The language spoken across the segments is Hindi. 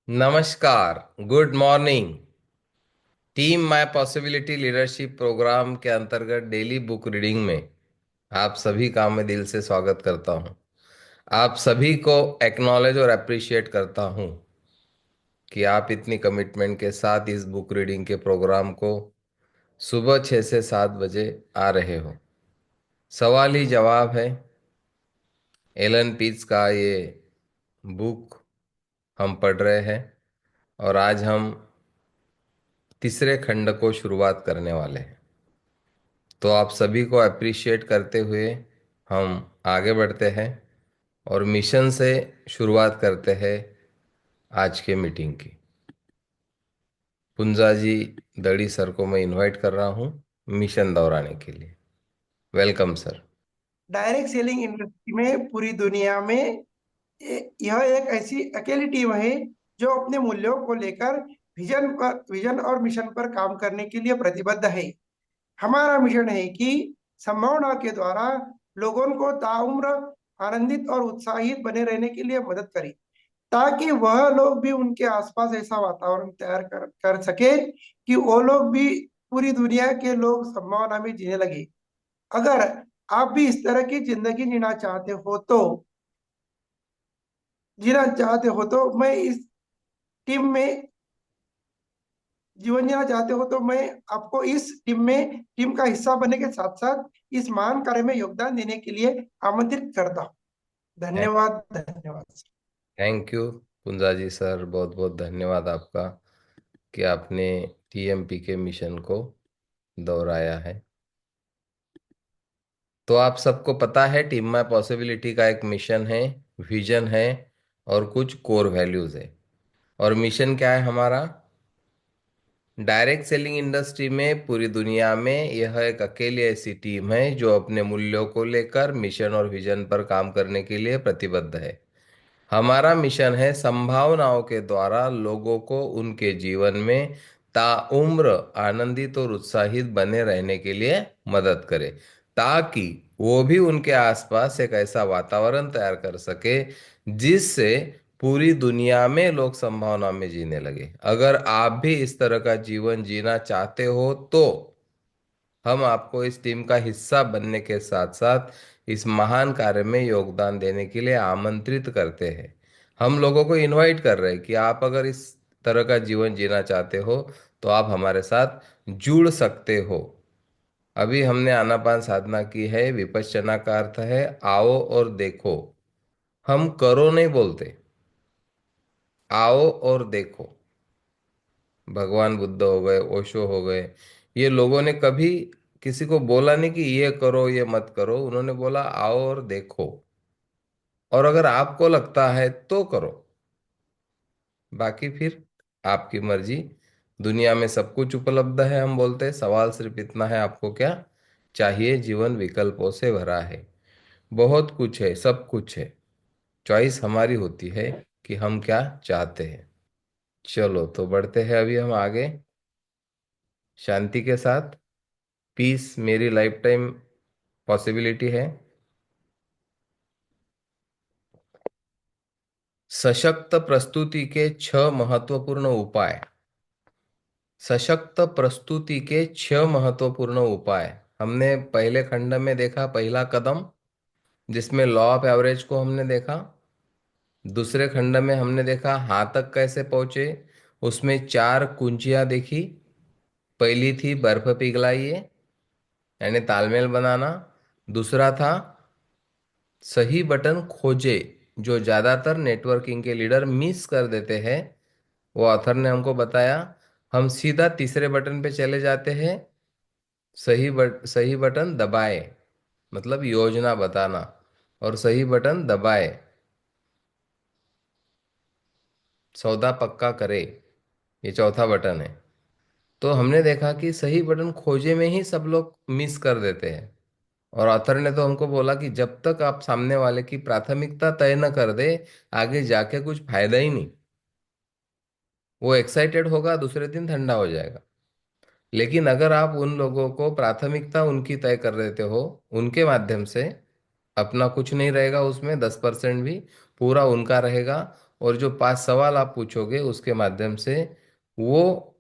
नमस्कार। Good morning. Team my possibility leadership program के अंतर्गत डेली बुक रीडिंग में आप सभी का मैं दिल से स्वागत करता हूं। आप सभी को एक्नॉलेज और अप्रिशिएट करता हूं कि आप इतनी कमिटमेंट के साथ इस बुक रीडिंग के प्रोग्राम को सुबह 6 से 7 बजे आ रहे हो। सवाल ही जवाब है। एलन पीज का ये बुक हम पढ़ रहे हैं और आज हम तीसरे खंड को शुरुआत करने वाले हैं। तो आप सभी को अप्रिशिएट करते हुए हम आगे बढ़ते हैं और मिशन से शुरुआत करते हैं आज के मीटिंग की। पुंजा जी दड़ी सर को मैं इनवाइट कर रहा हूँ मिशन दोहराने के लिए। Welcome sir. Direct selling industry में पूरी दुनिया में यह एक ऐसी अकेली टीम है जो अपने मूल्यों को लेकर विजन और मिशन पर काम करने के लिए प्रतिबद्ध है। हमारा मिशन है कि संभावना के द्वारा लोगों को ताउम्र आनंदित और उत्साहित बने रहने के लिए मदद करें, ताकि वह लोग भी उनके आसपास ऐसा वातावरण तैयार कर सके कि वो लोग भी पूरी दुनिया के लोग संभावना में जीने लगे। अगर आप भी इस तरह की जिंदगी जीना चाहते हो तो मैं इस टीम में जीवन जीना चाहते हो तो मैं आपको इस टीम का हिस्सा बनने के साथ साथ इस महान कार्य में योगदान देने के लिए आमंत्रित करता हूँ। धन्यवाद, धन्यवाद। Thank you Punja ji sir, बहुत बहुत धन्यवाद आपका कि आपने टीएमपी के मिशन को दोहराया है। तो आप सबको पता है टीम माय पॉसिबिलिटी का एक मिशन है, विजन है और कुछ कोर वैल्यूज है। और मिशन क्या है हमारा? डायरेक्ट सेलिंग इंडस्ट्री में पूरी दुनिया में यह एक अकेली ऐसी टीम है जो अपने मूल्यों को लेकर मिशन और विजन पर काम करने के लिए प्रतिबद्ध है। हमारा मिशन है संभावनाओं के द्वारा लोगों को उनके जीवन में ताउम्र आनंदित और उत्साहित बने रहने के लिए मदद करे, ताकि वो भी उनके आसपास एक ऐसा वातावरण तैयार कर सके जिससे पूरी दुनिया में लोग संभावना में जीने लगे। अगर आप भी इस तरह का जीवन जीना चाहते हो तो हम आपको इस टीम का हिस्सा बनने के साथ साथ इस महान कार्य में योगदान देने के लिए आमंत्रित करते हैं। हम लोगों को इनवाइट कर रहे हैं कि आप अगर इस तरह का जीवन जीना चाहते हो तो आप हमारे साथ जुड़ सकते हो। अभी हमने आनापान साधना की है। विपश्यना का अर्थ है आओ और देखो। हम करो नहीं बोलते, आओ और देखो। भगवान बुद्ध हो गए, ओशो हो गए, ये लोगों ने कभी किसी को बोला नहीं कि ये करो ये मत करो। उन्होंने बोला आओ और देखो, और अगर आपको लगता है तो करो, बाकी फिर आपकी मर्जी। दुनिया में सब कुछ उपलब्ध है, हम बोलते हैं। सवाल सिर्फ इतना है, आपको क्या चाहिए? जीवन विकल्पों से भरा है, बहुत कुछ है, सब कुछ है। चॉइस हमारी होती है कि हम क्या चाहते हैं। चलो तो बढ़ते हैं अभी हम आगे शांति के साथ। पीस मेरी लाइफ टाइम पॉसिबिलिटी है। सशक्त प्रस्तुति के 6 महत्वपूर्ण उपाय। सशक्त प्रस्तुति के 6 महत्वपूर्ण उपाय हमने पहले खंड में देखा। पहला कदम जिसमें लॉ ऑफ एवरेज को हमने देखा। दूसरे खंड में हमने देखा हाँ तक कैसे पहुंचे। उसमें 4 कुंजियां देखी। पहली थी बर्फ पिघलाइए, यानी तालमेल बनाना। दूसरा था सही बटन खोजे, जो ज्यादातर नेटवर्किंग के लीडर मिस कर देते हैं। वो ऑथर ने हमको बताया। हम सीधा तीसरे बटन पे चले जाते हैं। सही बटन दबाए, मतलब योजना बताना, और सही बटन दबाए सौदा पक्का करे, ये चौथा बटन है। तो हमने देखा कि सही बटन खोजे में ही सब लोग मिस कर देते हैं। और ऑथर ने तो हमको बोला कि जब तक आप सामने वाले की प्राथमिकता तय न कर दे, आगे जाके कुछ फायदा ही नहीं। वो एक्साइटेड होगा, दूसरे दिन ठंडा हो जाएगा। लेकिन अगर आप उन लोगों को प्राथमिकता उनकी तय कर देते हो, उनके माध्यम से, अपना कुछ नहीं रहेगा उसमें, 10% भी पूरा उनका रहेगा, और जो 5 सवाल आप पूछोगे उसके माध्यम से वो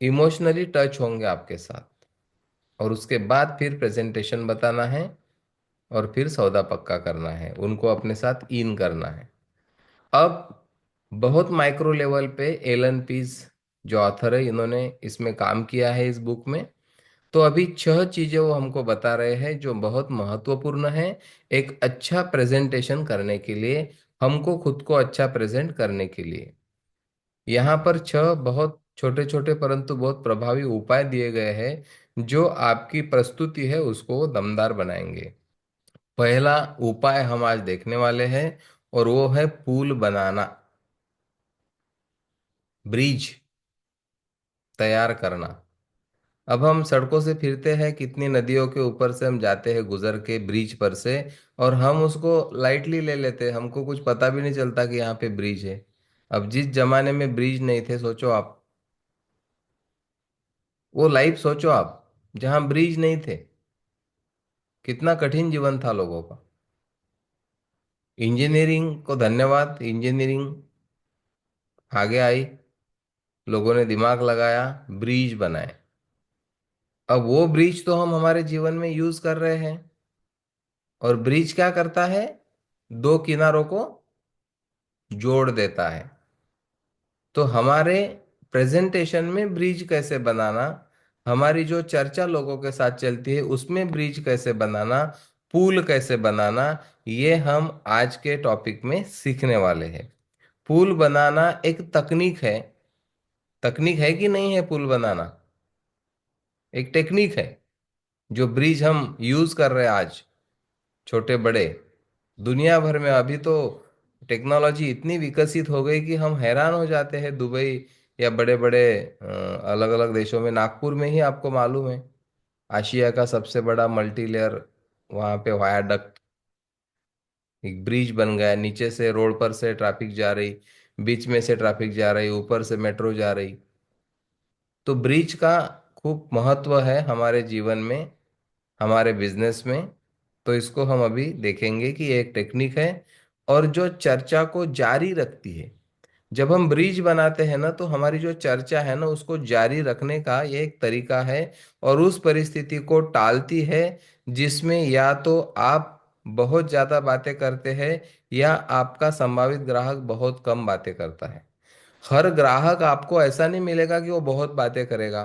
इमोशनली टच होंगे आपके साथ। और उसके बाद फिर प्रेजेंटेशन बताना है और फिर सौदा पक्का करना है, उनको अपने साथ इन करना है। अब बहुत माइक्रो लेवल पे एलन पीज जो ऑथर है, इन्होंने इसमें काम किया है इस बुक में। तो अभी 6 चीजें वो हमको बता रहे हैं जो बहुत महत्वपूर्ण है एक अच्छा प्रेजेंटेशन करने के लिए, हमको खुद को अच्छा प्रेजेंट करने के लिए। यहाँ पर 6 बहुत छोटे छोटे परंतु बहुत प्रभावी उपाय दिए गए हैं जो आपकी प्रस्तुति है उसको दमदार बनाएंगे। पहला उपाय हम आज देखने वाले हैं और वो है पुल बनाना, ब्रिज तैयार करना। अब हम सड़कों से फिरते हैं, कितनी नदियों के ऊपर से हम जाते हैं गुजर के ब्रिज पर से, और हम उसको लाइटली ले लेते हैं, हमको कुछ पता भी नहीं चलता कि यहाँ पे ब्रिज है। अब जिस जमाने में ब्रिज नहीं थे, सोचो आप, वो लाइफ सोचो आप, जहाँ ब्रिज नहीं थे, कितना कठिन जीवन था लोगों का। इंजीनियरिंग को धन्यवाद, इंजीनियरिंग आगे आई, लोगों ने दिमाग लगाया, ब्रिज बनाए। अब वो ब्रिज तो हम हमारे जीवन में यूज कर रहे हैं। और ब्रिज क्या करता है? दो किनारों को जोड़ देता है। तो हमारे प्रेजेंटेशन में ब्रिज कैसे बनाना, हमारी जो चर्चा लोगों के साथ चलती है उसमें ब्रिज कैसे बनाना, पुल कैसे बनाना, ये हम आज के टॉपिक में सीखने वाले हैं। पुल बनाना एक तकनीक है। तकनीक है कि नहीं है? पुल बनाना एक टेक्निक है। जो ब्रिज हम यूज कर रहे हैं आज, छोटे बड़े, दुनिया भर में अभी तो टेक्नोलॉजी इतनी विकसित हो गई कि हम हैरान हो जाते हैं। दुबई या बड़े बड़े अलग अलग देशों में, नागपुर में ही आपको मालूम है, आशिया का सबसे बड़ा मल्टी लेयर वहाँ पे वायाडक्ट, एक ब्रिज बन गया। नीचे से रोड पर से ट्रैफिक जा रही, बीच में से ट्रैफिक जा रही, ऊपर से मेट्रो जा रही। तो ब्रिज का खूब महत्व है हमारे जीवन में, हमारे बिजनेस में। तो इसको हम अभी देखेंगे कि ये एक टेक्निक है और जो चर्चा को जारी रखती है। जब हम ब्रिज बनाते हैं ना, तो हमारी जो चर्चा है ना उसको जारी रखने का ये एक तरीका है। और उस परिस्थिति को टालती है जिसमें या तो आप बहुत ज्यादा बातें करते हैं या आपका संभावित ग्राहक बहुत कम बातें करता है। हर ग्राहक आपको ऐसा नहीं मिलेगा कि वो बहुत बातें करेगा।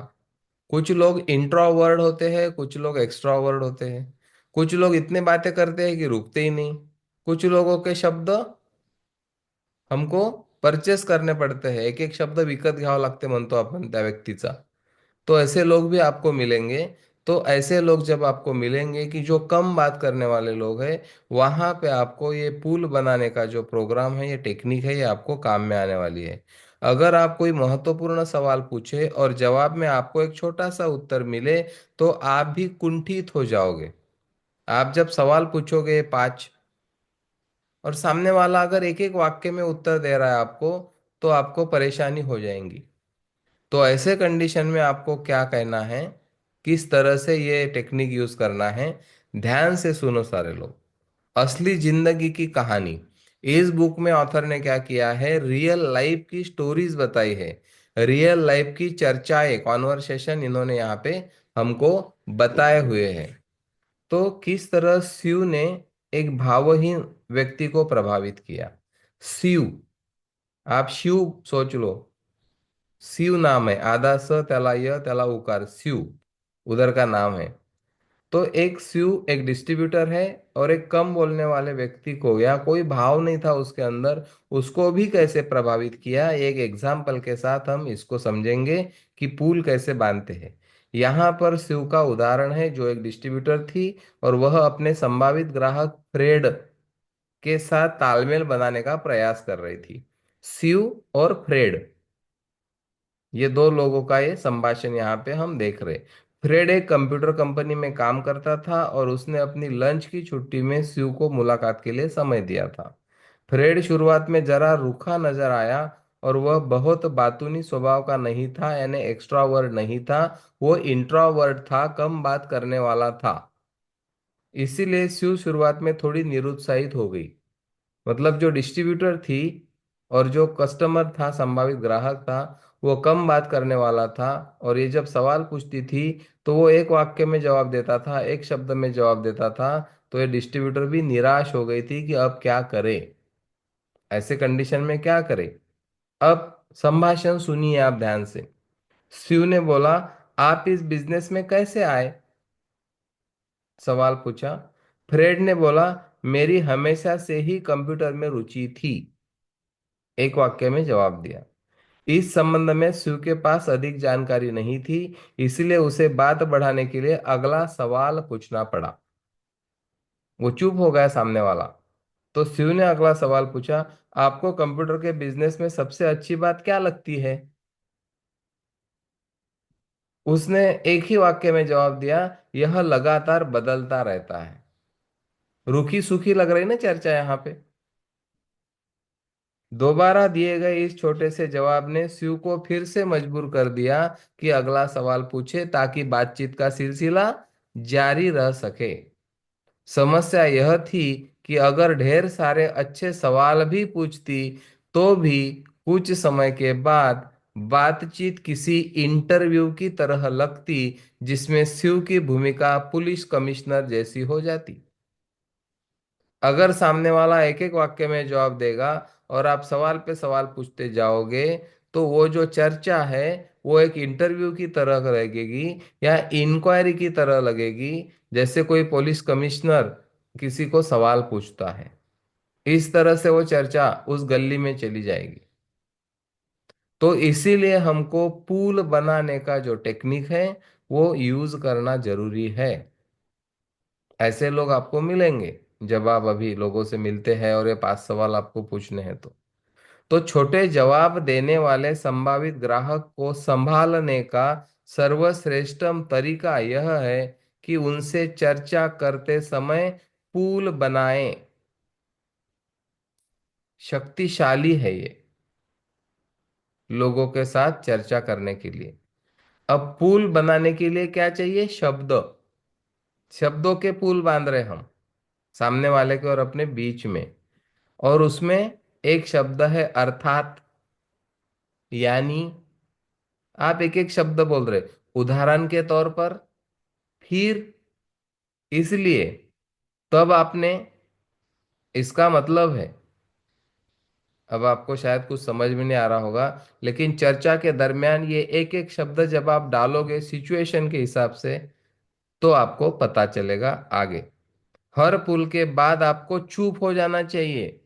कुछ लोग इंट्रोवर्ड होते हैं, कुछ लोग एक्सट्रोवर्ड होते हैं। कुछ लोग इतने बातें करते हैं कि रुकते ही नहीं। कुछ लोगों के शब्द हमको परचेस करने पड़ते हैं, एक एक शब्द विकत घ्यावं लागते म्हणतो आपण त्या व्यक्तीचा। तो ऐसे लोग भी आपको मिलेंगे। तो ऐसे लोग जब आपको मिलेंगे कि जो कम बात करने वाले लोग हैं, वहां पे आपको ये पुल बनाने का जो प्रोग्राम है, ये टेक्निक है, ये आपको काम में आने वाली है। अगर आप कोई महत्वपूर्ण सवाल पूछे और जवाब में आपको एक छोटा सा उत्तर मिले, तो आप भी कुंठित हो जाओगे। आप जब सवाल पूछोगे 5, और सामने वाला अगर एक एक वाक्य में उत्तर दे रहा है आपको, तो आपको परेशानी हो जाएंगी। तो ऐसे कंडीशन में आपको क्या कहना है, किस तरह से ये टेक्निक यूज करना है, ध्यान से सुनो सारे लोग। असली जिंदगी की कहानी, इस बुक में ऑथर ने क्या किया है, रियल लाइफ की स्टोरीज बताई है। रियल लाइफ की चर्चाएं, कॉन्वर्सेशन इन्होंने यहाँ पे हमको बताए हुए हैं। तो किस तरह शिव ने एक भावहीन व्यक्ति को प्रभावित किया। शिव, आप शिव सोच लो, शिव नाम है, आधा स त्याला य त्याला उकार, शिव उधर का नाम है। तो एक शिव एक डिस्ट्रीब्यूटर है, और एक कम बोलने वाले व्यक्ति को, या कोई भाव नहीं था उसके अंदर, उसको भी कैसे प्रभावित किया, एक एग्जाम्पल के साथ हम इसको समझेंगे कि पुल कैसे बांधते हैं। यहाँ पर शिव का उदाहरण है जो एक डिस्ट्रीब्यूटर थी, और वह अपने संभावित ग्राहक फ्रेड के साथ तालमेल बनाने का प्रयास कर रही थी। शिव और फ्रेड, ये दो लोगों का ये संभाषण यहाँ पे हम देख रहे। फ्रेड एक कंप्यूटर कंपनी में काम करता था और उसने अपनी लंच की छुट्टी में शिव को मुलाकात के लिए समय दिया था। फ्रेड शुरुआत में जरा रूखा नजर आया, और वह बहुत बातूनी स्वभाव का नहीं था, यानी एक्स्ट्रावर्ड नहीं था। वो इंट्रोवर्ट था, कम बात करने वाला था। इसीलिए शिव शुरुआत में थोड़ी निरुत्साहित हो गई। मतलब जो डिस्ट्रीब्यूटर थी और जो कस्टमर था, संभावित ग्राहक था, वो कम बात करने वाला था। और ये जब सवाल पूछती थी तो वो एक वाक्य में जवाब देता था, एक शब्द में जवाब देता था। तो ये डिस्ट्रीब्यूटर भी निराश हो गई थी कि अब क्या करे, ऐसे कंडीशन में क्या करे। अब संभाषण सुनिए आप ध्यान से। शिव ने बोला, आप इस बिजनेस में कैसे आए? सवाल पूछा। फ्रेड ने बोला, मेरी हमेशा से ही कंप्यूटर में रुचि थी। एक वाक्य में जवाब दिया। इस संबंध में शिव के पास अधिक जानकारी नहीं थी, इसलिए उसे बात बढ़ाने के लिए अगला सवाल पूछना पड़ा। वो चुप हो गया सामने वाला। तो शिव ने अगला सवाल पूछा, आपको कंप्यूटर के बिजनेस में सबसे अच्छी बात क्या लगती है? उसने एक ही वाक्य में जवाब दिया, यह लगातार बदलता रहता है। रूखी सूखी लग रही ना चर्चा यहाँ पे। दोबारा दिए गए इस छोटे से जवाब ने शिव को फिर से मजबूर कर दिया कि अगला सवाल पूछे, ताकि बातचीत का सिलसिला जारी रह सके। समस्या यह थी कि अगर ढेर सारे अच्छे सवाल भी पूछती तो भी कुछ समय के बाद बातचीत किसी इंटरव्यू की तरह लगती, जिसमें शिव की भूमिका पुलिस कमिश्नर जैसी हो जाती। अगर सामने वाला एक एक वाक्य में जवाब देगा और आप सवाल पे सवाल पूछते जाओगे, तो वो जो चर्चा है वो एक इंटरव्यू की तरह लगेगी या इंक्वायरी की तरह लगेगी, जैसे कोई पुलिस कमिश्नर किसी को सवाल पूछता है। इस तरह से वो चर्चा उस गली में चली जाएगी। तो इसीलिए हमको पूल बनाने का जो टेक्निक है वो यूज करना जरूरी है। ऐसे लोग आपको मिलेंगे जब आप अभी लोगों से मिलते हैं और ये 5 सवाल आपको पूछने हैं। तो छोटे जवाब देने वाले संभावित ग्राहक को संभालने का सर्वश्रेष्ठतम तरीका यह है कि उनसे चर्चा करते समय पूल बनाएं। शक्तिशाली है ये लोगों के साथ चर्चा करने के लिए। अब पुल बनाने के लिए क्या चाहिए? शब्द। शब्दों के पुल बांध रहे हम सामने वाले के और अपने बीच में। और उसमें एक शब्द है अर्थात, यानी। आप एक एक शब्द बोल रहे, उदाहरण के तौर पर, फिर, इसलिए, तब, आपने, इसका मतलब है। अब आपको शायद कुछ समझ में नहीं आ रहा होगा, लेकिन चर्चा के दरमियान ये एक एक शब्द जब आप डालोगे सिचुएशन के हिसाब से, तो आपको पता चलेगा आगे। हर पुल के बाद आपको चुप हो जाना चाहिए।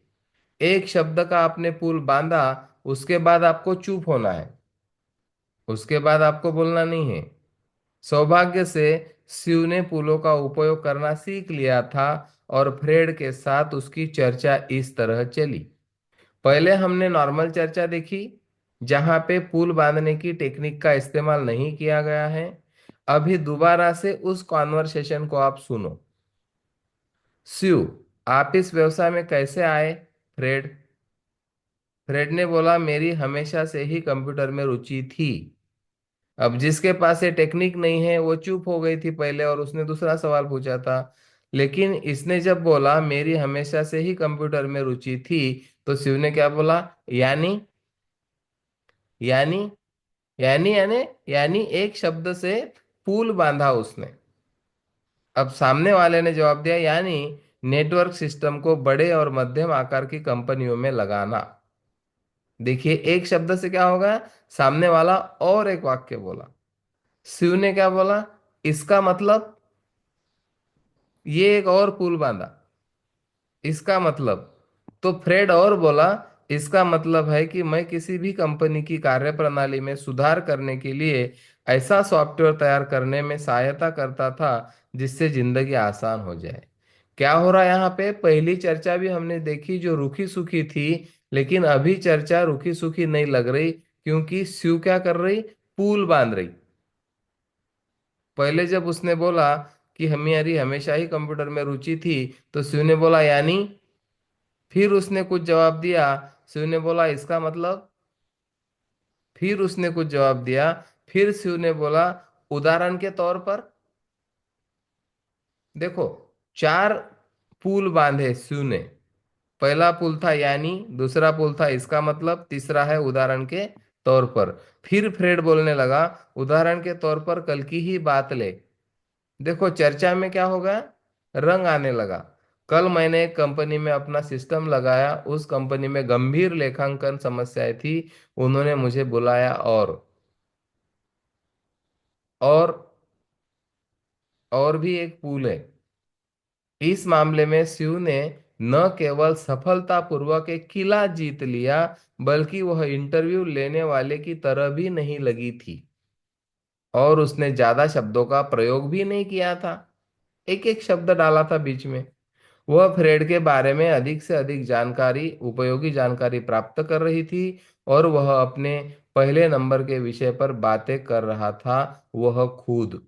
एक शब्द का आपने पुल बांधा, उसके बाद आपको चुप होना है, उसके बाद आपको बोलना नहीं है। सौभाग्य से शिव ने पुलों का उपयोग करना सीख लिया था और फ्रेड के साथ उसकी चर्चा इस तरह चली। पहले हमने नॉर्मल चर्चा देखी, जहां पे पुल बांधने की टेक्निक का इस्तेमाल नहीं किया गया है। अभी दोबारा से उस कॉन्वर्सेशन को आप सुनो। शिव, आप इस व्यवसाय में कैसे आए? फ्रेड। फ्रेड ने बोला, मेरी हमेशा से ही कंप्यूटर में रुचि थी। अब जिसके पास ये टेक्निक नहीं है वो चुप हो गई थी पहले और उसने दूसरा सवाल पूछा था। लेकिन इसने जब बोला मेरी हमेशा से ही कंप्यूटर में रुचि थी, तो शिव ने क्या बोला? यानी, यानी, यानी एक शब्द से पुल बांधा उसने। अब सामने वाले ने जवाब दिया, यानी नेटवर्क सिस्टम को बड़े और मध्यम आकार की कंपनियों में लगाना। देखिए एक शब्द से क्या होगा, सामने वाला और एक वाक्य बोला। शिव ने क्या बोला? इसका मतलब, ये एक और पुल बांधा, इसका मतलब। तो फ्रेड और बोला, इसका मतलब है कि मैं किसी भी कंपनी की कार्यप्रणाली में सुधार करने के लिए ऐसा सॉफ्टवेयर तैयार करने में सहायता करता था जिससे जिंदगी आसान हो जाए। क्या हो रहा है यहाँ पे? पहली चर्चा भी हमने देखी जो रूखी सूखी थी, लेकिन अभी चर्चा रूखी सूखी नहीं लग रही, क्योंकि शिव क्या कर रही? पुल बांध रही। पहले जब उसने बोला कि हमारी हमेशा ही कंप्यूटर में रुचि थी, तो शिव ने बोला यानी, फिर उसने कुछ जवाब दिया। शिव ने बोला इसका मतलब, फिर उसने कुछ जवाब दिया। फिर शिव ने बोला उदाहरण के तौर पर। देखो, 4 पुल बांधे शिव ने। पहला पुल था यानी, दूसरा पुल था इसका मतलब, तीसरा है उदाहरण के तौर पर। फिर फ्रेड बोलने लगा, उदाहरण के तौर पर कल की ही बात ले। देखो चर्चा में क्या होगा, रंग आने लगा। कल मैंने एक कंपनी में अपना सिस्टम लगाया, उस कंपनी में गंभीर लेखांकन समस्याएं थी, उन्होंने मुझे बुलाया और और भी एक पुल है। इस मामले में शिव ने न केवल सफलतापूर्वक एक किला जीत लिया, बल्कि वह इंटरव्यू लेने वाले की तरह भी नहीं लगी थी, और उसने ज्यादा शब्दों का प्रयोग भी नहीं किया था, एक एक शब्द डाला था बीच में। वह फ्रेड के बारे में अधिक से अधिक जानकारी, उपयोगी जानकारी प्राप्त कर रही थी, और वह अपने पहले नंबर के विषय पर बातें कर रहा था। वह खुद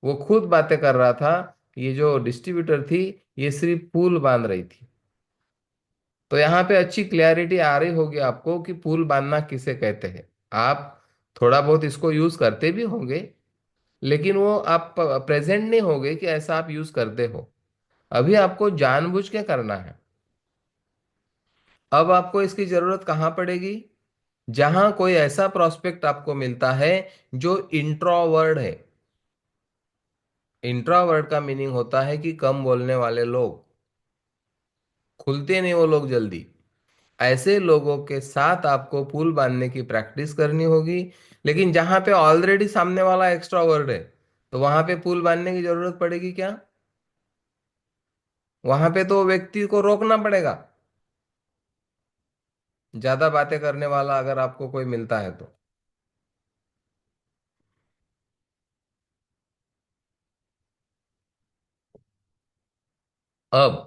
वो खुद बातें कर रहा था। ये जो डिस्ट्रीब्यूटर थी, ये सिर्फ पुल बांध रही थी। तो यहाँ पे अच्छी क्लैरिटी आ रही होगी आपको कि पुल बांधना किसे कहते हैं। आप थोड़ा बहुत इसको यूज करते भी होंगे, लेकिन वो आप प्रेजेंट नहीं होगे कि ऐसा आप यूज करते हो। अभी आपको जानबूझ के करना है। अब आपको इसकी जरूरत कहाँ पड़ेगी, जहां कोई ऐसा प्रोस्पेक्ट आपको मिलता है जो इंट्रोवर्ड है। इंट्रोवर्ड का मीनिंग होता है कि कम बोलने वाले लोग, खुलते नहीं वो लोग जल्दी। ऐसे लोगों के साथ आपको पुल बांधने की प्रैक्टिस करनी होगी। लेकिन जहां पे ऑलरेडी सामने वाला एक्स्ट्रोवर्ट है, तो वहां पे पुल बांधने की जरूरत पड़ेगी क्या? वहां पे तो व्यक्ति को रोकना पड़ेगा, ज्यादा बातें करने वाला अगर आपको कोई मिलता है तो। अब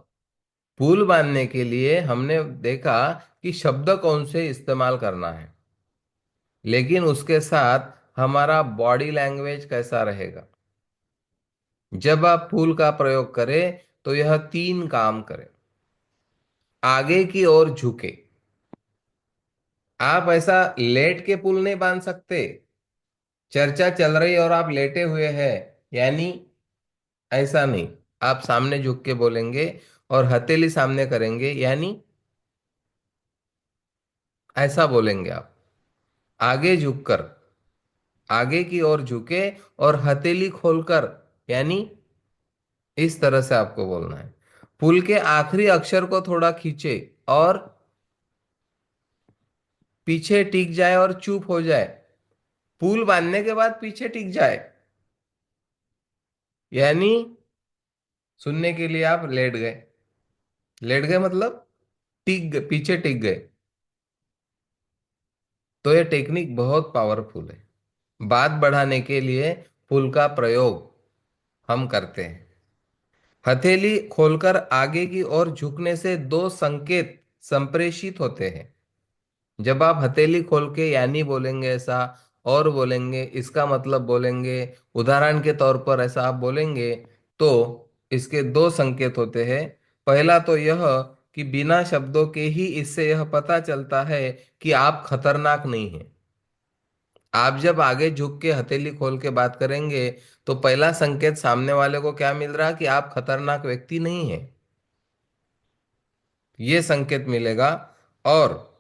पुल बांधने के लिए हमने देखा कि शब्द कौन से इस्तेमाल करना है, लेकिन उसके साथ हमारा बॉडी लैंग्वेज कैसा रहेगा। जब आप पुल का प्रयोग करें तो यह तीन काम करें। आगे की ओर झुके। आप ऐसा लेट के पुल नहीं बांध सकते। चर्चा चल रही और आप लेटे हुए हैं, यानी ऐसा नहीं। आप सामने झुक के बोलेंगे और हथेली सामने करेंगे, यानी ऐसा बोलेंगे आप। आगे झुककर, आगे की ओर झुके और हथेली खोलकर, यानी इस तरह से आपको बोलना है। पुल के आखिरी अक्षर को थोड़ा खींचे और पीछे टिक जाए और चुप हो जाए। पुल बांधने के बाद पीछे टिक जाए, यानी सुनने के लिए आप लेट गए। लेट गए मतलब पीछे टिक गए। तो ये टेक्निक बहुत पावरफुल है। बात बढ़ाने के लिए पुल का प्रयोग हम करते हैं। हथेली खोलकर आगे की ओर झुकने से दो संकेत संप्रेषित होते हैं। जब आप हथेली खोल के यानी बोलेंगे ऐसा, और बोलेंगे इसका मतलब बोलेंगे, उदाहरण के तौर पर ऐसा आप बोलेंगे, तो इसके दो संकेत होते हैं। पहला तो यह कि बिना शब्दों के ही इससे यह पता चलता है कि आप खतरनाक नहीं हैं। आप जब आगे झुक के हथेली खोल के बात करेंगे, तो पहला संकेत सामने वाले को क्या मिल रहा कि आप खतरनाक व्यक्ति नहीं हैं, ये संकेत मिलेगा। और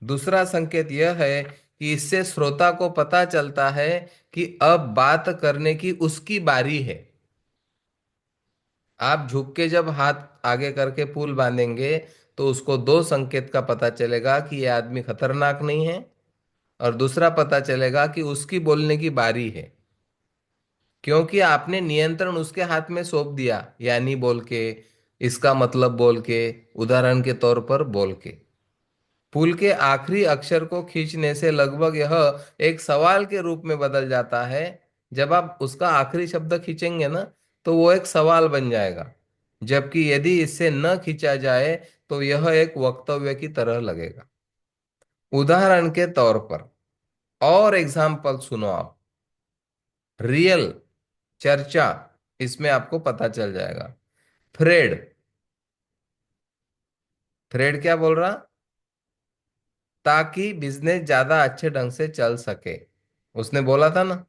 दूसरा संकेत यह है कि इससे श्रोता को पता चलता है कि अब बात करने की उसकी बारी है। आप झुक के जब हाथ आगे करके पुल बांधेंगे, तो उसको दो संकेत का पता चलेगा कि ये आदमी खतरनाक नहीं है, और दूसरा पता चलेगा कि उसकी बोलने की बारी है, क्योंकि आपने नियंत्रण उसके हाथ में सौंप दिया, यानी बोल के, इसका मतलब बोल के, उदाहरण के तौर पर बोल के। पुल के आखिरी अक्षर को खींचने से लगभग यह एक सवाल के रूप में बदल जाता है। जब आप उसका आखिरी शब्द खींचेंगे ना, तो वो एक सवाल बन जाएगा। जबकि यदि इससे न खींचा जाए, तो यह एक वक्तव्य की तरह लगेगा। उदाहरण के तौर पर, और एग्जाम्पल सुनो आप, रियल, चर्चा, इसमें आपको पता चल जाएगा। फ्रेड, फ्रेड क्या बोल रहा, ताकि बिजनेस ज्यादा अच्छे ढंग से चल सके। उसने बोला था ना,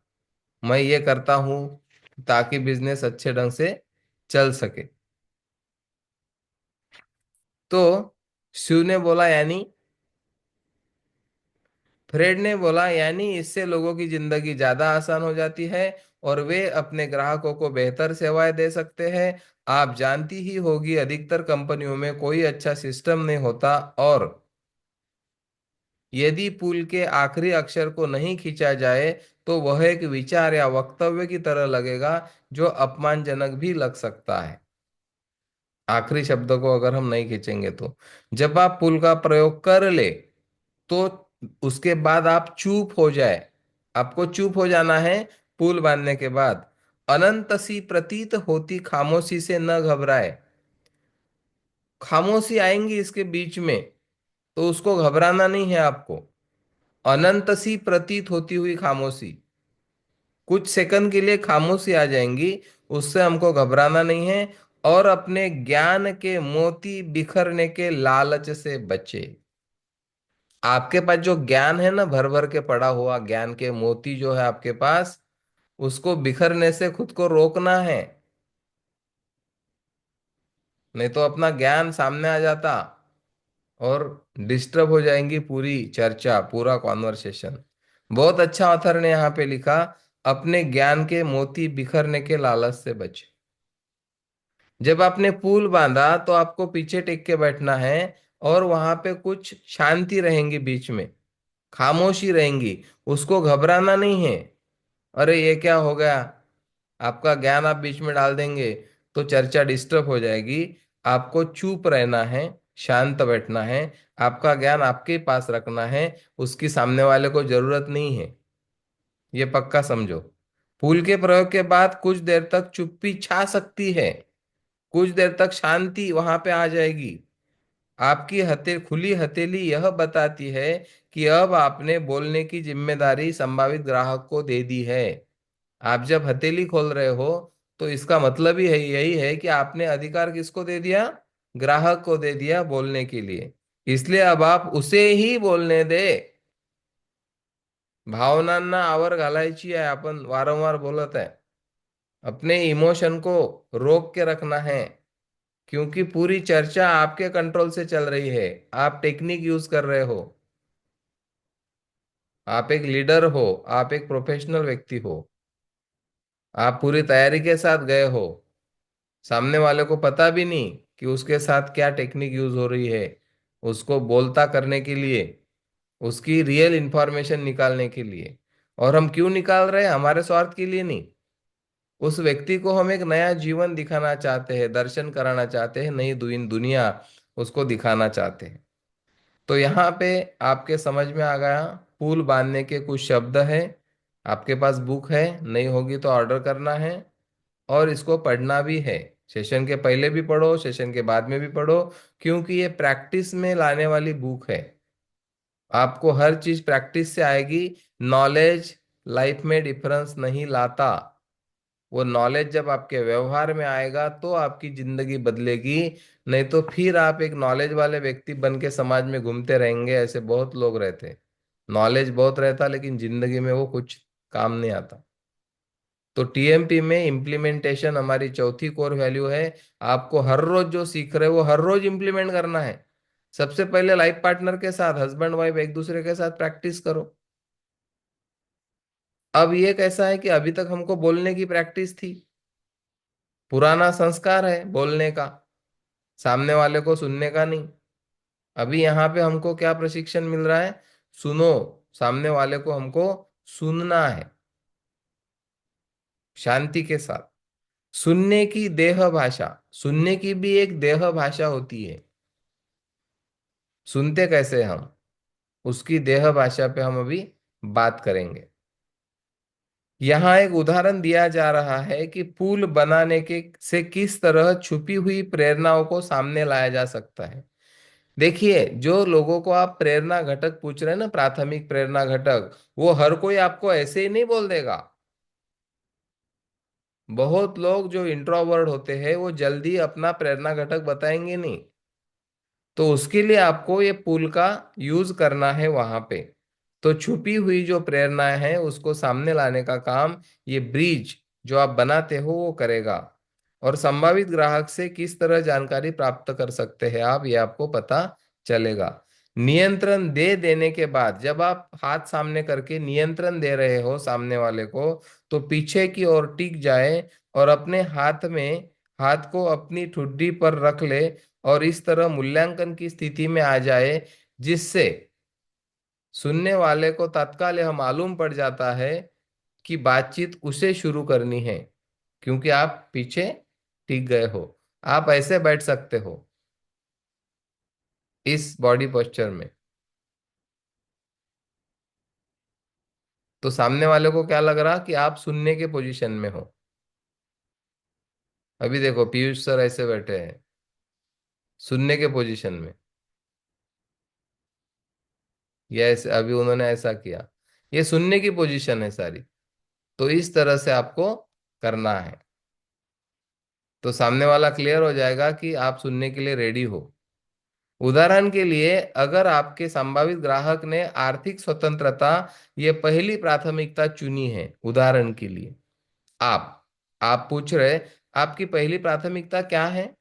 मैं ये करता हूं ताकि बिजनेस अच्छे ढंग से चल सके। तो शिव ने बोला यानी, फ्रेड ने बोला यानी इससे लोगों की जिंदगी ज्यादा आसान हो जाती है और वे अपने ग्राहकों को बेहतर सेवाएं दे सकते हैं। आप जानती ही होगी अधिकतर कंपनियों में कोई अच्छा सिस्टम नहीं होता, और यदि पुल के आखिरी अक्षर को नहीं खींचा जाए तो वह एक विचार या वक्तव्य की तरह लगेगा, जो अपमानजनक भी लग सकता है। आखिरी शब्द को अगर हम नहीं खींचेंगे तो जब आप पुल का प्रयोग कर ले तो उसके बाद आप चुप हो जाए, आपको चुप हो जाना है। पुल बांधने के बाद अनंत सी प्रतीत होती खामोशी से न घबराए। खामोशी आएंगी इसके बीच में, तो उसको घबराना नहीं है आपको। अनंत सी प्रतीत होती हुई खामोशी, कुछ सेकंड के लिए खामोशी आ जाएंगी, उससे हमको घबराना नहीं है। और अपने ज्ञान के मोती बिखरने के लालच से बचे। आपके पास जो ज्ञान है ना, भर भर के पड़ा हुआ ज्ञान के मोती जो है आपके पास, उसको बिखरने से खुद को रोकना है। नहीं तो अपना ज्ञान सामने आ जाता और डिस्टर्ब हो जाएंगी पूरी चर्चा, पूरा कॉन्वर्सेशन। बहुत अच्छा ऑथर ने यहाँ पे लिखा, अपने ज्ञान के मोती बिखरने के लालच से बचे। जब आपने पुल बांधा तो आपको पीछे टेक के बैठना है, और वहां पे कुछ शांति रहेंगी, बीच में खामोशी रहेंगी, उसको घबराना नहीं है। अरे ये क्या हो गया, आपका ज्ञान आप बीच में डाल देंगे तो चर्चा डिस्टर्ब हो जाएगी। आपको चुप रहना है, शांत बैठना है, आपका ज्ञान आपके पास रखना है, उसकी सामने वाले को जरूरत नहीं है। ये पक्का समझो। पुल के प्रयोग के बाद कुछ देर तक चुप्पी छा सकती है, कुछ देर तक शांति वहां पे आ जाएगी। आपकी खुली हथेली यह बताती है कि अब आपने बोलने की जिम्मेदारी संभावित ग्राहक को दे दी है। आप जब हथेली खोल रहे हो तो इसका मतलब ही है, यही है कि आपने अधिकार किसको दे दिया, ग्राहक को दे दिया बोलने के लिए। इसलिए अब आप उसे ही बोलने दे। भावनांना आवर घालायची आहे, आपण वारंवार बोलत आहे। अपने इमोशन को रोक के रखना है, क्योंकि पूरी चर्चा आपके कंट्रोल से चल रही है। आप टेक्निक यूज कर रहे हो, आप एक लीडर हो, आप एक प्रोफेशनल व्यक्ति हो, आप पूरी तैयारी के साथ गए हो। सामने वाले को पता भी नहीं कि उसके साथ क्या टेक्निक यूज हो रही है, उसको बोलता करने के लिए, उसकी रियल इंफॉर्मेशन निकालने के लिए। और हम क्यों निकाल रहे हैं, हमारे स्वार्थ के लिए नहीं। उस व्यक्ति को हम एक नया जीवन दिखाना चाहते हैं, दर्शन कराना चाहते हैं, नई दुनिया उसको दिखाना चाहते हैं। तो यहाँ पे आपके समझ में आ गया, पुल बांधने के कुछ शब्द है। आपके पास बुक है, नहीं होगी तो ऑर्डर करना है, और इसको पढ़ना भी है। सेशन के पहले भी पढ़ो, सेशन के बाद में भी पढ़ो, क्योंकि ये प्रैक्टिस में लाने वाली बुक है। आपको हर चीज प्रैक्टिस से आएगी। नॉलेज लाइफ में डिफरेंस नहीं लाता। वो नॉलेज जब आपके व्यवहार में आएगा तो आपकी जिंदगी बदलेगी। नहीं तो फिर आप एक नॉलेज वाले व्यक्ति बन के समाज में घूमते रहेंगे। ऐसे बहुत लोग रहते, नॉलेज बहुत रहता लेकिन जिंदगी में वो कुछ काम नहीं आता। तो टीएमपी में इम्प्लीमेंटेशन हमारी चौथी कोर वैल्यू है। आपको हर रोज जो सीख रहे हो वो हर रोज इम्प्लीमेंट करना है। सबसे पहले लाइफ पार्टनर के साथ, हस्बैंड वाइफ एक दूसरे के साथ प्रैक्टिस करो। अब ये कैसा है कि अभी तक हमको बोलने की प्रैक्टिस थी, पुराना संस्कार है बोलने का, सामने वाले को सुनने का नहीं। अभी यहाँ पे हमको क्या प्रशिक्षण मिल रहा है, सुनो, सामने वाले को हमको सुनना है शांति के साथ। सुनने की देह भाषा, सुनने की भी एक देह भाषा होती है। सुनते कैसे हम, उसकी देह भाषा पे हम अभी बात करेंगे। यहाँ एक उदाहरण दिया जा रहा है कि पुल बनाने के से किस तरह छुपी हुई प्रेरणाओं को सामने लाया जा सकता है। देखिए, जो लोगों को आप प्रेरणा घटक पूछ रहे हैं ना, प्राथमिक प्रेरणा घटक, वो हर कोई आपको ऐसे ही नहीं बोल देगा। बहुत लोग जो इंट्रोवर्ट होते हैं वो जल्दी अपना प्रेरणा घटक बताएंगे नहीं। तो उसके लिए आपको ये पुल का यूज करना है वहां पे। तो छुपी हुई जो प्रेरणाएं हैं उसको सामने लाने का काम ये ब्रिज जो आप बनाते हो वो करेगा। और संभावित ग्राहक से किस तरह जानकारी प्राप्त कर सकते हैं आप, ये आपको पता चलेगा। नियंत्रण दे देने के बाद, जब आप हाथ सामने करके नियंत्रण दे रहे हो सामने वाले को, तो पीछे की ओर टिक जाए और अपने हाथ को अपनी ठुड्डी पर रख ले और इस तरह मूल्यांकन की स्थिति में आ जाए, जिससे सुनने वाले को तत्काल यह मालूम पड़ जाता है कि बातचीत उसे शुरू करनी है, क्योंकि आप पीछे टिक गए हो। आप ऐसे बैठ सकते हो इस बॉडी पोस्चर में, तो सामने वाले को क्या लग रहा कि आप सुनने के पोजीशन में हो। अभी देखो पीयूष सर ऐसे बैठे हैं सुनने के पोजीशन में, या ऐसे अभी उन्होंने ऐसा किया, ये सुनने की पोजीशन है सारी। तो इस तरह से आपको करना है, तो सामने वाला क्लियर हो जाएगा कि आप सुनने के लिए रेडी हो। उदाहरण के लिए, अगर आपके संभावित ग्राहक ने आर्थिक स्वतंत्रता ये पहली प्राथमिकता चुनी है, उदाहरण के लिए आप आप पूछ रहे आपकी पहली प्राथमिकता क्या है,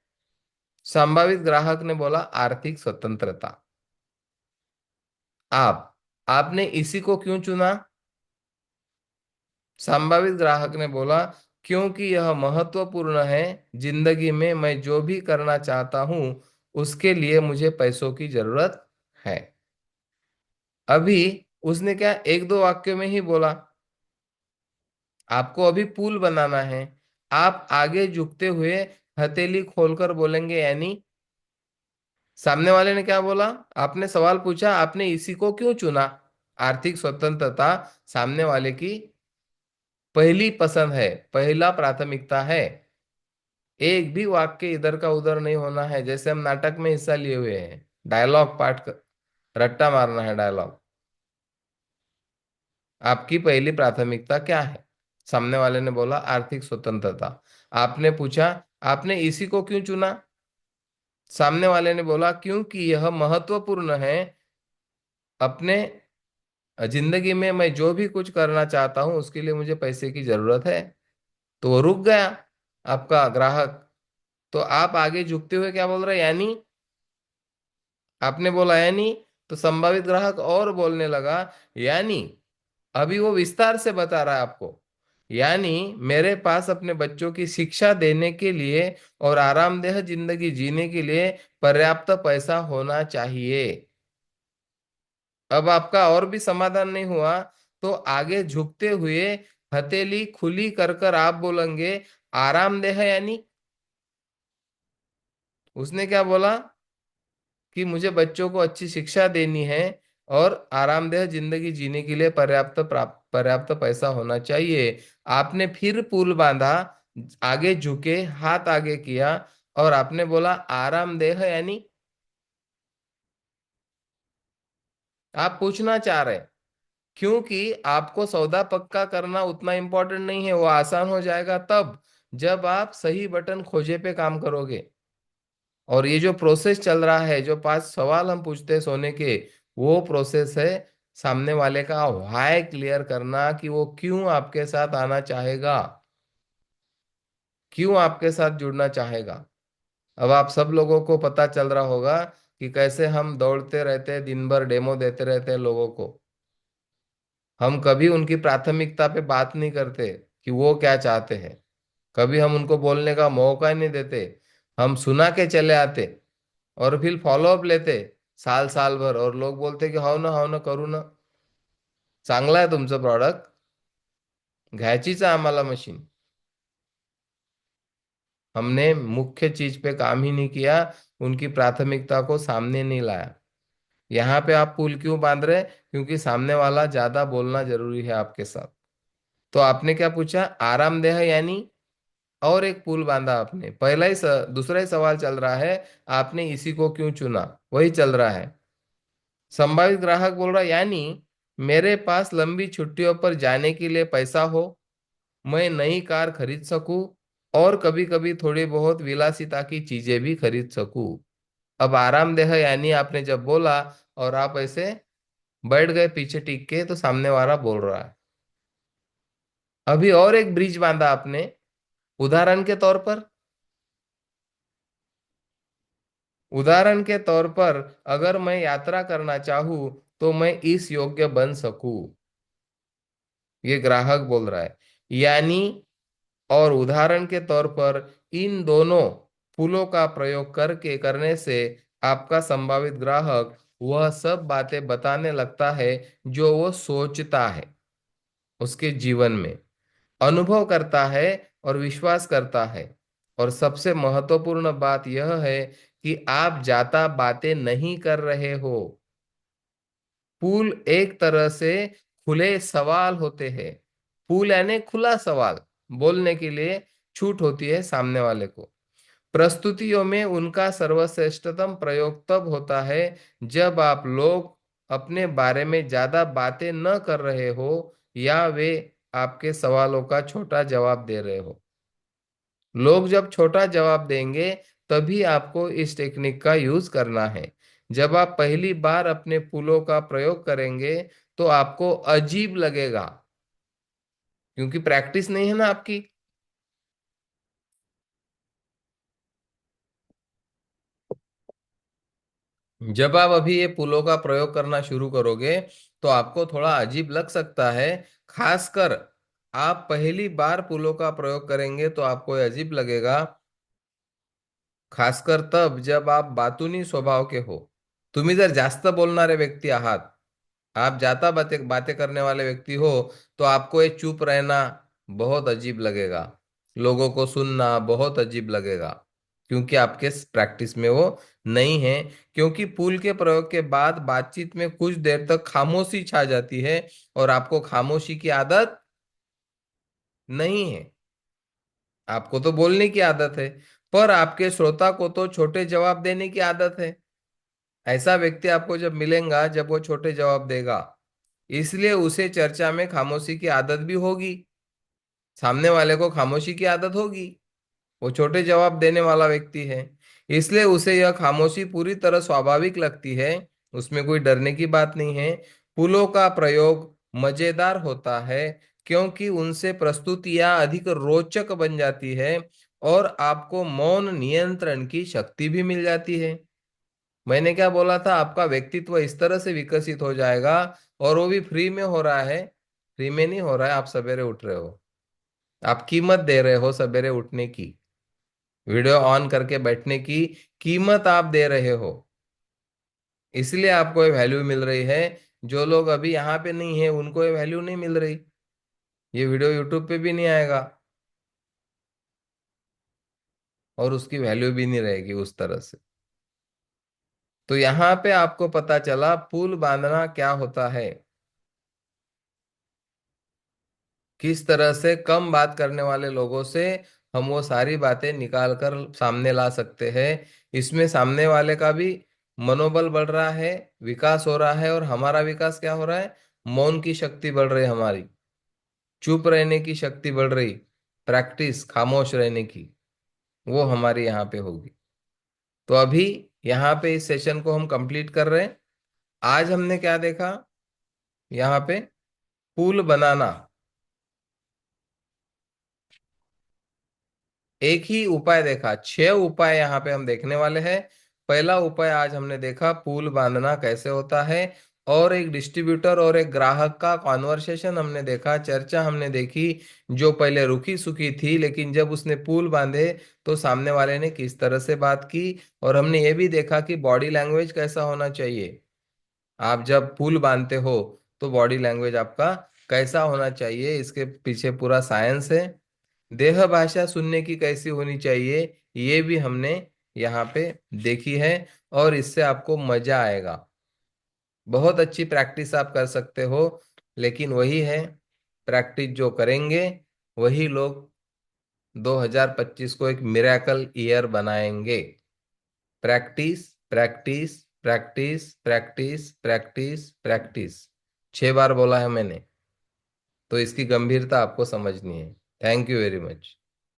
संभावित ग्राहक ने बोला आर्थिक स्वतंत्रता। आपने इसी को क्यों चुना, संभावित ग्राहक ने बोला क्योंकि यह महत्वपूर्ण है, जिंदगी में मैं जो भी करना चाहता हूं उसके लिए मुझे पैसों की जरूरत है। अभी उसने क्या एक दो वाक्यों में ही बोला, आपको अभी पुल बनाना है। आप आगे झुकते हुए हथेली खोलकर बोलेंगे यानी, सामने वाले ने क्या बोला, आपने सवाल पूछा आपने इसी को क्यों चुना, आर्थिक स्वतंत्रता सामने वाले की पहली पसंद है, पहला प्राथमिकता है। एक भी वाक्य इधर का उधर नहीं होना है, जैसे हम नाटक में हिस्सा लिए हुए हैं, डायलॉग रट्टा मारना है डायलॉग। आपकी पहली प्राथमिकता क्या है, सामने वाले ने बोला आर्थिक स्वतंत्रता। आपने पूछा आपने इसी को क्यों चुना, सामने वाले ने बोला क्योंकि यह महत्वपूर्ण है, अपने जिंदगी में मैं जो भी कुछ करना चाहता हूं उसके लिए मुझे पैसे की जरूरत है। तो वो रुक गया आपका ग्राहक। तो आप आगे झुकते हुए क्या बोल रहे हैं, यानी, आपने बोला यानी, तो संभावित ग्राहक और बोलने लगा, यानी, अभी वो विस्तार से बता रहा है आपको, यानी मेरे पास अपने बच्चों की शिक्षा देने के लिए और आरामदेह जिंदगी जीने के लिए पर्याप्त पैसा होना चाहिए। अब आपका और भी समाधान नहीं हुआ, तो आगे झुकते हुए हथेली खुली कर कर आप बोलेंगे आरामदेह, यानी, उसने क्या बोला कि मुझे बच्चों को अच्छी शिक्षा देनी है और आरामदेह जिंदगी जीने के लिए पर्याप्त पैसा होना चाहिए। आपने फिर पुल बांधा, आगे झुके, हाथ आगे किया और आपने बोला आरामदेह, यानी आप पूछना चाह रहे हैं, क्योंकि आपको सौदा पक्का करना उतना इंपॉर्टेंट नहीं है, वो आसान हो जाएगा तब जब आप सही बटन खोजे पे काम करोगे। और ये जो प्रोसेस चल रहा है, जो 5 सवाल हम पूछते हैं सोने के, वो प्रोसेस है सामने वाले का व्हाय क्लियर करना, कि वो क्यों आपके साथ आना चाहेगा, क्यों आपके साथ जुड़ना चाहेगा। अब आप सब लोगों को पता चल रहा होगा कि कैसे हम दौड़ते रहते हैं, दिन भर डेमो देते रहते हैं लोगों को। हम कभी उनकी प्राथमिकता पे बात नहीं करते कि वो क्या चाहते हैं, कभी हम उनको बोलने का मौका ही नहीं देते। हम सुना के चले आते और फिर फॉलोअप लेते साल साल भर, और लोग बोलते कि हाव ना करू ना, चांगला आहे तुमचं प्रॉडक्ट, घ्यायचीच आहे आम्हाला मशीन। हमने मुख्य चीज पे काम ही नहीं किया, उनकी प्राथमिकता को सामने नहीं लाया। यहाँ पे आप पुल क्यों बांध रहे, क्योंकि सामने वाला ज्यादा बोलना जरूरी है आपके साथ। तो आपने क्या पूछा, आरामदेह, यानी, और एक पुल बांधा आपने। दूसरा ही सवाल चल रहा है, आपने इसी को क्यों चुना, वही चल रहा है। संभावित ग्राहक बोल रहा है, यानी मेरे पास लंबी छुट्टियों पर जाने के लिए पैसा हो, मैं नई कार खरीद सकूं और कभी कभी थोड़ी बहुत विलासिता की चीजें भी खरीद सकूं। अब आरामदेह यानी आपने जब बोला और आप ऐसे बैठ गए पीछे टिक के, तो सामने वाला बोल रहा है। अभी और एक ब्रिज बांधा आपने, उदाहरण के तौर पर, उदाहरण के तौर पर अगर मैं यात्रा करना चाहूं तो मैं इस योग्य बन सकूं। ये ग्राहक बोल रहा है। यानी और उदाहरण के तौर पर इन दोनों पुलों का प्रयोग करके करने से आपका संभावित ग्राहक वह सब बातें बताने लगता है जो वो सोचता है, उसके जीवन में अनुभव करता है और विश्वास करता है। और सबसे महत्वपूर्ण बात यह है कि आप जाता बातें नहीं कर रहे हो। पूल एक तरह से खुले सवाल होते हैं। पूल यानी खुला सवाल, बोलने के लिए छूट होती है सामने वाले को। प्रस्तुतियों में उनका सर्वश्रेष्ठतम प्रयोग तब होता है जब आप लोग अपने बारे में ज्यादा बातें न कर रहे हो या वे आपके सवालों का छोटा जवाब दे रहे हो। लोग जब छोटा जवाब देंगे तभी आपको इस टेक्निक का यूज करना है। जब आप पहली बार अपने पुलों का प्रयोग करेंगे तो आपको अजीब लगेगा, क्योंकि प्रैक्टिस नहीं है ना आपकी। जब आप अभी ये पुलों का प्रयोग करना शुरू करोगे तो आपको थोड़ा अजीब लग सकता है। खासकर आप पहली बार पुलों का प्रयोग करेंगे तो आपको ये अजीब लगेगा, खासकर तब जब आप बातूनी स्वभाव के हो। तुम्ही जर जास्त बोलणारे व्यक्ती आहात, आप ज्यादा बातें बातें करने वाले व्यक्ति हो, तो आपको ये चुप रहना बहुत अजीब लगेगा, लोगों को सुनना बहुत अजीब लगेगा, क्योंकि आपके प्रैक्टिस में वो नहीं है। क्योंकि पुल के प्रयोग के बाद बातचीत में कुछ देर तक खामोशी छा जाती है और आपको खामोशी की आदत नहीं है। आपको तो बोलने की आदत है, पर आपके श्रोता को तो छोटे जवाब देने की आदत है। ऐसा व्यक्ति आपको जब मिलेगा जब वो छोटे जवाब देगा, इसलिए उसे चर्चा में खामोशी की आदत भी होगी। सामने वाले को खामोशी की आदत होगी, वो छोटे जवाब देने वाला व्यक्ति है, इसलिए उसे यह खामोशी पूरी तरह स्वाभाविक लगती है। उसमें कोई डरने की बात नहीं है। पुलों का प्रयोग मजेदार होता है क्योंकि उनसे प्रस्तुतियां अधिक रोचक बन जाती है और आपको मौन नियंत्रण की शक्ति भी मिल जाती है। मैंने क्या बोला था, आपका व्यक्तित्व इस तरह से विकसित हो जाएगा। और वो भी फ्री में हो रहा है। फ्री में नहीं हो रहा है, आप सवेरे उठ रहे हो, आप कीमत दे रहे हो सवेरे उठने की, वीडियो ऑन करके बैठने की कीमत आप दे रहे हो। इसलिए आपको ये वैल्यू मिल रही है। जो लोग अभी यहाँ पे नहीं है उनको ये वैल्यू नहीं मिल रही। ये वीडियो यूट्यूब पे भी नहीं आएगा और उसकी वैल्यू भी नहीं रहेगी उस तरह से। तो यहाँ पे आपको पता चला पुल बांधना क्या होता है, किस तरह से कम बात करने वाले लोगों से हम वो सारी बातें निकाल कर सामने ला सकते हैं। इसमें सामने वाले का भी मनोबल बढ़ रहा है, विकास हो रहा है, और हमारा विकास क्या हो रहा है, मौन की शक्ति बढ़ रही है हमारी, चुप रहने की शक्ति बढ़ रही, प्रैक्टिस खामोश रहने की, वो हमारी यहाँ पे होगी। तो अभी यहाँ पे इस सेशन को हम कंप्लीट कर रहे हैं। आज हमने क्या देखा, यहाँ पे पुल बनाना। एक ही उपाय देखा, 6 उपाय यहाँ पे हम देखने वाले हैं। पहला उपाय आज हमने देखा पुल बांधना कैसे होता है, और एक डिस्ट्रीब्यूटर और एक ग्राहक का कॉन्वर्सेशन हमने देखा, चर्चा हमने देखी, जो पहले रुकी सुखी थी लेकिन जब उसने पुल बांधे तो सामने वाले ने किस तरह से बात की। और हमने ये भी देखा कि बॉडी लैंग्वेज कैसा होना चाहिए। आप जब पुल बांधते हो तो बॉडी लैंग्वेज आपका कैसा होना चाहिए, इसके पीछे पूरा साइंस है। देह भाषा सुनने की कैसी होनी चाहिए, ये भी हमने यहाँ पे देखी है। और इससे आपको मजा आएगा। बहुत अच्छी प्रैक्टिस आप कर सकते हो, लेकिन वही है, प्रैक्टिस जो करेंगे वही लोग 2025 को एक मिरेकल ईयर बनाएंगे। Practice practice practice practice practice practice, 6 बार बोला है मैंने, तो इसकी गंभीरता आपको समझनी है। Thank you very much.